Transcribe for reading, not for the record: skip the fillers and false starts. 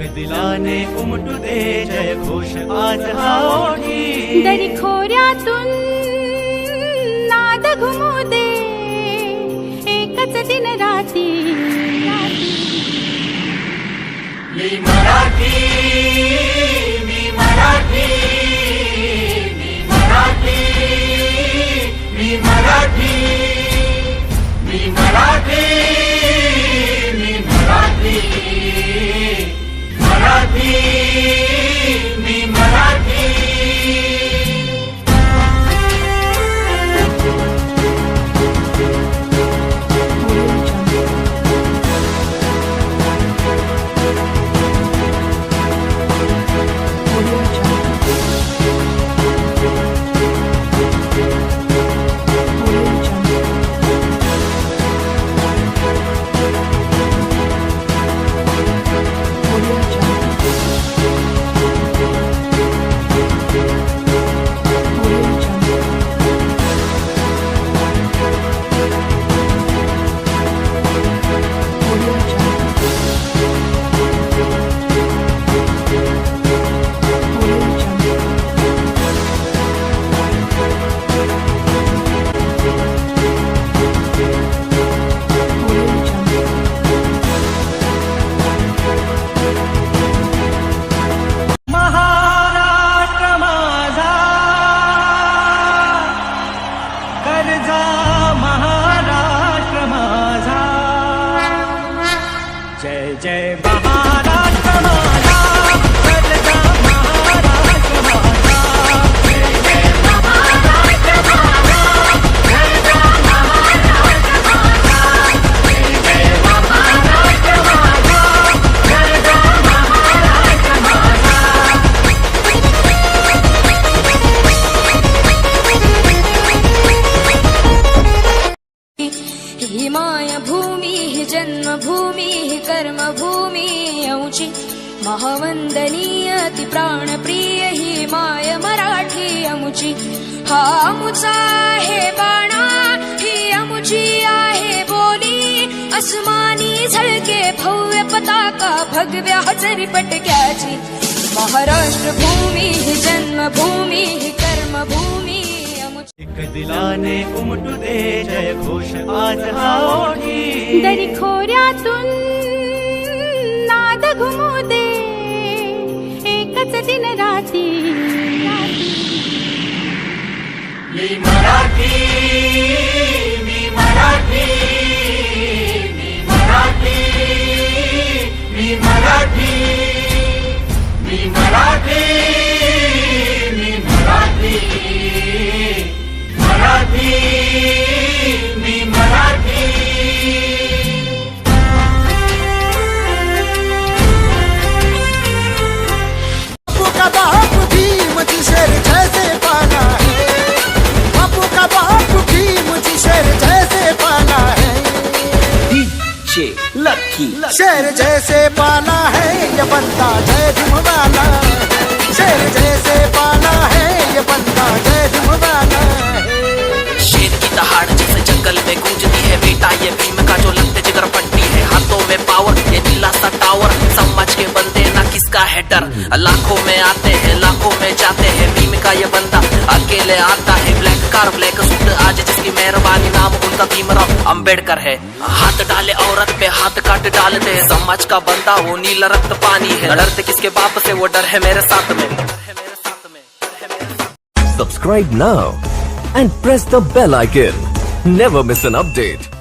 दिलाने उमटू दे जय घोष आज हा ओठी दरी खोऱ्यातून नाद घुमू दे एकच दिन राती मी मराठी मी मराठी मी मराठी मी मराठी मी मराठी मी मराठी मराठी मी मराठी जय जय महाराष्ट्र माझा गरजा महाराष्ट्र माझा जय जय महाराष्ट्र माझा गरजा महाराष्ट्र माझा जय जय महाराष्ट्र माझा गरजा महाराष्ट्र माझा ही माय भूमी ही जन्मभूमी ही कर्मभूमी औची महावंदनीय ती प्राणप्रिय ही माय मराठी अमुची हा अमुचा आहे बाणा ही अमुची आहे बोली अस्मानी झळके भव्य पताका भगव्या हजरी पटक्याची महाराष्ट्र भूमी ही जन्मभूमी ही कर्मभूमी एक दिलाने उमटू दे जय घोष आज हा ओठी दरी खोऱ्यातून नाद घुमू दे एकच दिन राती मी मराठी मी मराठी मी मराठी मी मराठी मी मराठी मी मराठी मराठी मी मराठी बापू का बाप भी मुझे शेर जैसे पाला है बापू का बाप भी मुझे शेर जैसे पाला है डीजे लकी शेर जैसे पाला है ये बंदा जय झुमवाला शेर जैसे पाला है ये बंदा जय झुमवाला शेर की दहाड़ जैसे जंगल में गूंजती है बेटा ये भीम का जो लगते जिगर पट्टी है हाथों में पावर ये नीला सा टावर समझ के बंदे ना किसका है डर लाखों में आते हैं लाखों में जाते हैं भीम का ये बंदा अकेले आता है ब्लैक कार ब्लैक सूट आज जिसकी मेहरबानी नाम उनका भीमराव अंबेडकर है हाथ डाले औरत पे हाथ काट डालते हैं समाज का बंदा वो नीला रक्त पानी है डरते किसके बाप से वो डर है मेरे साथ में Subscribe now and press the bell icon. Never miss an update.